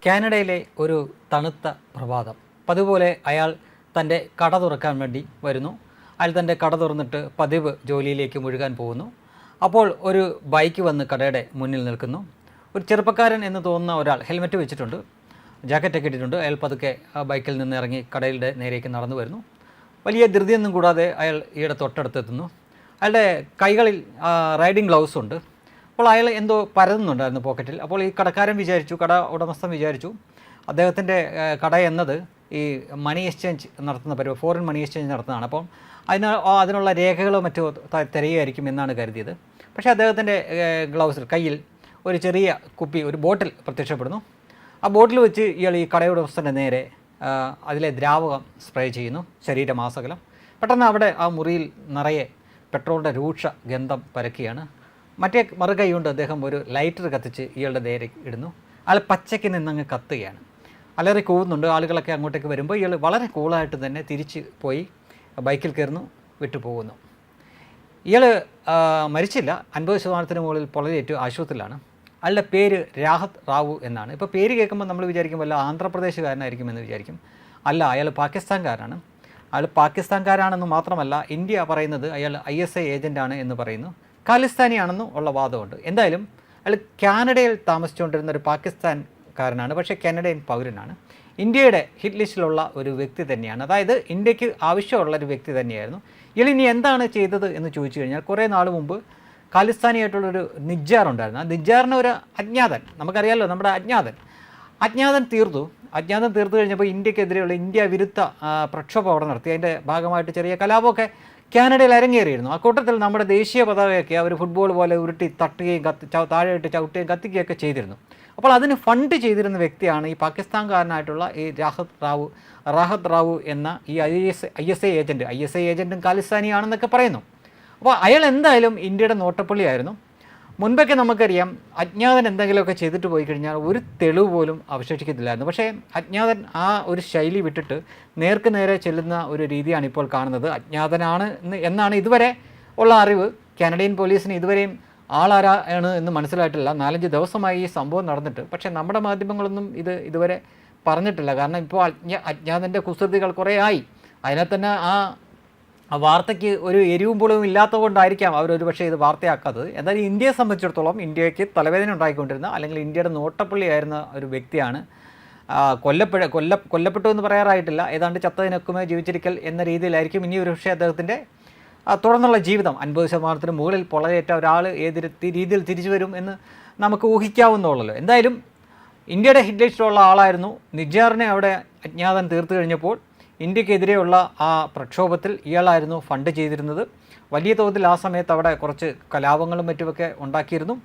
കാനഡയിലെ ഒരു തണുത്ത പ്രഭാതം. പതുപോലെ അയാൾ തൻ്റെ കട തുറക്കാൻ വേണ്ടി വരുന്നു. അയാൾ തൻ്റെ കട തുറന്നിട്ട് പതിവ് ജോലിയിലേക്ക് മുഴുകാൻ പോകുന്നു. അപ്പോൾ ഒരു ബൈക്ക് വന്ന് കടയുടെ മുന്നിൽ നിൽക്കുന്നു. ഒരു ചെറുപ്പക്കാരൻ എന്ന് തോന്നുന്ന ഒരാൾ ഹെൽമെറ്റ് വെച്ചിട്ടുണ്ട്, ജാക്കറ്റൊക്കെ ഇട്ടിട്ടുണ്ട്. അയാൾ പതുക്കെ ആ ബൈക്കിൽ നിന്ന് ഇറങ്ങി കടയുടെ നേരേക്ക് നടന്നു വരുന്നു. വലിയ ധൃതിയൊന്നും കൂടാതെ അയാൾ ഈയുടെ തൊട്ടടുത്തെത്തുന്നു. അയാളുടെ കൈകളിൽ റൈഡിങ് ഗ്ലൗസ് ഉണ്ട്. അപ്പോൾ അയാൾ എന്തോ പരതുന്നുണ്ടായിരുന്നു പോക്കറ്റിൽ. അപ്പോൾ ഈ കടക്കാരൻ വിചാരിച്ചു, കട ഉടമസ്ഥൻ വിചാരിച്ചു അദ്ദേഹത്തിൻ്റെ കട എന്നത് ഈ മണി എക്സ്ചേഞ്ച് നടത്തുന്ന പരിപാടി, ഫോറിൻ മണി എക്സ്ചേഞ്ച് നടത്തുന്നതാണ്. അപ്പം അതിനുള്ള രേഖകളോ മറ്റോ തിരയുമായിരിക്കും എന്നാണ് കരുതിയത്. പക്ഷേ അദ്ദേഹത്തിൻ്റെ ഗ്ലൗസിൽ കയ്യിൽ ഒരു ചെറിയ കുപ്പി, ഒരു ബോട്ടിൽ പ്രത്യക്ഷപ്പെടുന്നു. ആ ബോട്ടിൽ വെച്ച് ഇയാൾ ഈ കടയുടമസ്ഥൻ്റെ നേരെ അതിലെ ദ്രാവകം സ്പ്രേ ചെയ്യുന്നു, ശരീരമാസകലം. പെട്ടെന്ന് അവിടെ ആ മുറിയിൽ നിറയെ പെട്രോളിൻ്റെ രൂക്ഷ ഗന്ധം പരക്കുകയാണ്. മറുകൈ കൊണ്ട് അദ്ദേഹം ഒരു ലൈറ്റർ കത്തിച്ച് ഇയാളുടെ നേരെ ഇടുന്നു. അയാൾ പച്ചയ്ക്ക് നിന്നങ്ങ് കത്തുകയാണ്. അലറി കൂവുന്നുണ്ട്. ആളുകളൊക്കെ അങ്ങോട്ടേക്ക് വരുമ്പോൾ ഇയാൾ വളരെ കൂളായിട്ട് തന്നെ തിരിച്ച് പോയി ബൈക്കിൽ കയറുന്നു, വിട്ടുപോകുന്നു. ഇയാൾ മരിച്ചില്ല. 50% മുകളിൽ പൊള്ളലേറ്റു ആശുപത്രിയിലാണ്. അയാളുടെ പേര് രാഹത് റാവു എന്നാണ്. ഇപ്പോൾ പേര് കേൾക്കുമ്പോൾ നമ്മൾ വിചാരിക്കും വല്ല ആന്ധ്രാപ്രദേശുകാരനായിരിക്കും എന്ന് വിചാരിക്കും. അല്ല, അയാൾ പാകിസ്ഥാൻകാരനാണ്. അയാൾ പാകിസ്ഥാൻകാരാണെന്ന് മാത്രമല്ല, ഇന്ത്യ പറയുന്നത് അയാൾ ISI ഏജൻ്റാണ് എന്ന് പറയുന്നു. ഖാലിസ്ഥാനിയാണെന്നും ഉള്ള വാദമുണ്ട്. എന്തായാലും അയാൾ കാനഡയിൽ താമസിച്ചുകൊണ്ടിരുന്ന ഒരു പാകിസ്ഥാൻകാരനാണ്, പക്ഷേ കാനഡയൻ പൗരനാണ്. ഇന്ത്യയുടെ ഹിറ്റ് ലിസ്റ്റിലുള്ള ഒരു വ്യക്തി തന്നെയാണ്. അതായത് ഇന്ത്യക്ക് ആവശ്യമുള്ളൊരു വ്യക്തി തന്നെയായിരുന്നു. ഇയാൾ ഇനി എന്താണ് ചെയ്തത് എന്ന് ചോദിച്ചു കഴിഞ്ഞാൽ, കുറേ നാൾ മുമ്പ് ഖാലിസ്ഥാനിയായിട്ടുള്ളൊരു നിജ്ജാർ ഉണ്ടായിരുന്നു. ആ നിജ്ജാറിന് ഒരു അജ്ഞാതൻ, നമുക്കറിയാമല്ലോ നമ്മുടെ അജ്ഞാതൻ തീർത്തു കഴിഞ്ഞപ്പോൾ ഇന്ത്യക്കെതിരെയുള്ള ഇന്ത്യ വിരുദ്ധ പ്രക്ഷോഭം അവിടെ നടത്തി. അതിൻ്റെ ഭാഗമായിട്ട് ചെറിയ കലാപമൊക്കെ കാനഡയിൽ അരങ്ങേറിയിരുന്നു. ആ കൂട്ടത്തിൽ നമ്മുടെ ദേശീയ പതാകയൊക്കെ അവർ ഫുട്ബോൾ പോലെ ഉരുട്ടി തട്ടുകയും താഴെയിട്ട് ചവിട്ടുകയും കത്തിക്കുകയൊക്കെ ചെയ്തിരുന്നു. അപ്പോൾ അതിന് ഫണ്ട് ചെയ്തിരുന്ന വ്യക്തിയാണ് ഈ പാകിസ്ഥാൻകാരനായിട്ടുള്ള ഈ രാഹത് റാവു എന്ന ഈ ISI ഏജൻറ്റും ഖാലിസ്ഥാനിയാണെന്നൊക്കെ പറയുന്നു. അപ്പോൾ അയാൾ എന്തായാലും ഇന്ത്യയുടെ നോട്ടപ്പള്ളിയായിരുന്നു. മുൻപൊക്കെ നമുക്കറിയാം, അജ്ഞാതൻ എന്തെങ്കിലുമൊക്കെ ചെയ്തിട്ട് പോയി കഴിഞ്ഞാൽ ഒരു തെളിവ് പോലും അവശേഷിക്കത്തില്ലായിരുന്നു. പക്ഷേ അജ്ഞാതൻ ആ ഒരു ശൈലി വിട്ടിട്ട് നേർക്ക് നേരെ ചെല്ലുന്ന ഒരു രീതിയാണ് ഇപ്പോൾ കാണുന്നത്. അജ്ഞാതനാണ് എന്നാണ് ഇതുവരെ ഉള്ള അറിവ്. കാനഡിയൻ പോലീസിന് ഇതുവരെയും ആളാരാണ് എന്ന് മനസ്സിലായിട്ടില്ല. 4-5 ദിവസമായി ഈ സംഭവം നടന്നിട്ട്. പക്ഷേ നമ്മുടെ മാധ്യമങ്ങളൊന്നും ഇതുവരെ പറഞ്ഞിട്ടില്ല. കാരണം ഇപ്പോൾ അജ്ഞാതൻ്റെ കുസൃതികൾ കുറേ ആയി. അതിനെ തന്നെ ആ വാർത്തയ്ക്ക് ഒരു എരിവും പുളവും ഇല്ലാത്തത് കൊണ്ടായിരിക്കാം അവരൊരു പക്ഷേ ഇത് വാർത്തയാക്കാത്തത്. എന്തായാലും ഇന്ത്യയെ സംബന്ധിച്ചിടത്തോളം ഇന്ത്യക്ക് തലവേദന ഉണ്ടായിക്കൊണ്ടിരുന്ന, അല്ലെങ്കിൽ ഇന്ത്യയുടെ നോട്ടപ്പള്ളിയായിരുന്ന ഒരു വ്യക്തിയാണ് കൊല്ലപ്പെട്ടു എന്ന് പറയാറായിട്ടില്ല. ഏതാണ്ട് ചത്തതിനൊക്കുമേ ജീവിച്ചിരിക്കൽ എന്ന രീതിയിലായിരിക്കും ഇനി ഒരു പക്ഷേ അദ്ദേഹത്തിൻ്റെ തുടർന്നുള്ള ജീവിതം. 50% മുകളിൽ പൊള്ളലേറ്റ ഒരാൾ ഏത് രീതിയിൽ തിരിച്ചു വരും എന്ന് നമുക്ക് ഊഹിക്കാവുന്നുള്ളൂ. എന്തായാലും ഇന്ത്യയുടെ ഹിറ്റ് ലിസ്റ്റിലുള്ള ആളായിരുന്നു. നിജ്ജാറിനെ അവിടെ അജ്ഞാതൻ തീർത്തു കഴിഞ്ഞപ്പോൾ ഇന്ത്യക്കെതിരെയുള്ള ആ പ്രക്ഷോഭത്തിൽ ഇയാളായിരുന്നു ഫണ്ട് ചെയ്തിരുന്നത്. വലിയ തോതിൽ ആ സമയത്ത് അവിടെ കുറച്ച് കലാപങ്ങളും മറ്റുമൊക്കെ ഉണ്ടാക്കിയിരുന്നു.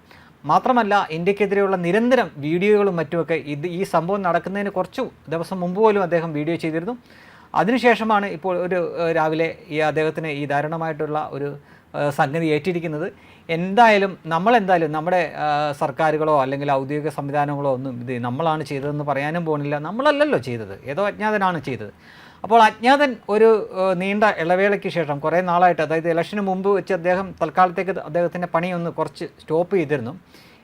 മാത്രമല്ല, ഇന്ത്യക്കെതിരെയുള്ള നിരന്തരം വീഡിയോകളും മറ്റുമൊക്കെ ഈ സംഭവം നടക്കുന്നതിന് കുറച്ചു ദിവസം മുമ്പ് പോലും അദ്ദേഹം വീഡിയോ ചെയ്തിരുന്നു. അതിനുശേഷമാണ് ഇപ്പോൾ രാവിലെ അദ്ദേഹത്തിന് ഈ ദാരുണമായിട്ടുള്ള ഒരു സംഗതി ഏറ്റിരിക്കുന്നത്. എന്തായാലും നമ്മുടെ സർക്കാരുകളോ അല്ലെങ്കിൽ ഔദ്യോഗിക സംവിധാനങ്ങളോ ഒന്നും ഇത് നമ്മളാണ് ചെയ്തതെന്ന് പറയാനും പോകുന്നില്ല. നമ്മളല്ലല്ലോ ചെയ്തത്, ഏതോ അജ്ഞാതനാണ് ചെയ്തത്. അപ്പോൾ അജ്ഞാതൻ ഒരു നീണ്ട ഇളവേളയ്ക്ക് ശേഷം കുറേ നാളായിട്ട്, അതായത് ഇലക്ഷന് മുമ്പ് വെച്ച് തൽക്കാലത്തേക്ക് അദ്ദേഹത്തിൻ്റെ പണിയൊന്ന് കുറച്ച് സ്റ്റോപ്പ് ചെയ്തിരുന്നു.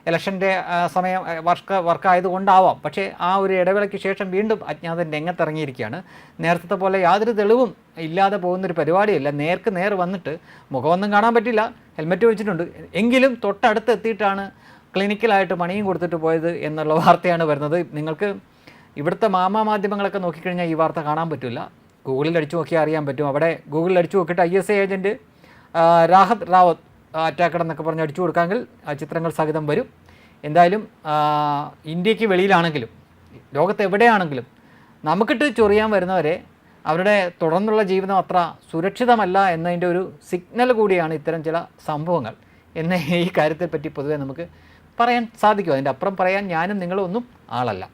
ഇലക്ഷൻ്റെ സമയം വർക്കായതുകൊണ്ടാവാം. പക്ഷേ ആ ഒരു ഇടവേളയ്ക്ക് ശേഷം വീണ്ടും അജ്ഞാതൻ രംഗത്തിറങ്ങിയിരിക്കുകയാണ്. നേരത്തെ പോലെ യാതൊരു തെളിവും ഇല്ലാതെ പോകുന്നൊരു പരിപാടിയല്ല. നേർക്ക് നേർ വന്നിട്ട് മുഖമൊന്നും കാണാൻ പറ്റില്ല, ഹെൽമെറ്റ് വെച്ചിട്ടുണ്ട്. എങ്കിലും തൊട്ടടുത്ത് എത്തിയിട്ടാണ് ക്ലിനിക്കലായിട്ട് പണിയും കൊടുത്തിട്ട് പോയത് എന്നുള്ള വാർത്തയാണ് വരുന്നത്. നിങ്ങൾക്ക് ഇവിടുത്തെ മാധ്യമങ്ങളൊക്കെ നോക്കിക്കഴിഞ്ഞാൽ ഈ വാർത്ത കാണാൻ പറ്റില്ല. ഗൂഗിളിൽ അടിച്ചു നോക്കിയാൽ അറിയാൻ പറ്റും. അവിടെ ഗൂഗിളിൽ അടിച്ചു നോക്കിയിട്ട് ISI ഏജൻറ്റ് രാഹത് റാവത്ത് അറ്റാക്കഡ് എന്നൊക്കെ പറഞ്ഞ് അടിച്ചു കൊടുക്കാമെങ്കിൽ ചിത്രങ്ങൾ സഹിതം വരും. എന്തായാലും ഇന്ത്യക്ക് വെളിയിലാണെങ്കിലും ലോകത്ത് എവിടെയാണെങ്കിലും നമുക്കിട്ട് ചൊറിയാൻ വരുന്നവരെ അവരുടെ തുടർന്നുള്ള ജീവിതം അത്ര സുരക്ഷിതമല്ല എന്നതിൻ്റെ ഒരു സിഗ്നൽ കൂടിയാണ് ഇത്തരം ചില സംഭവങ്ങൾ എന്ന് ഈ കാര്യത്തെപ്പറ്റി പൊതുവെ നമുക്ക് പറയാൻ സാധിക്കും. അതിൻ്റെ അപ്പുറം പറയാൻ ഞാനും നിങ്ങളും ഒന്നും ആളല്ല.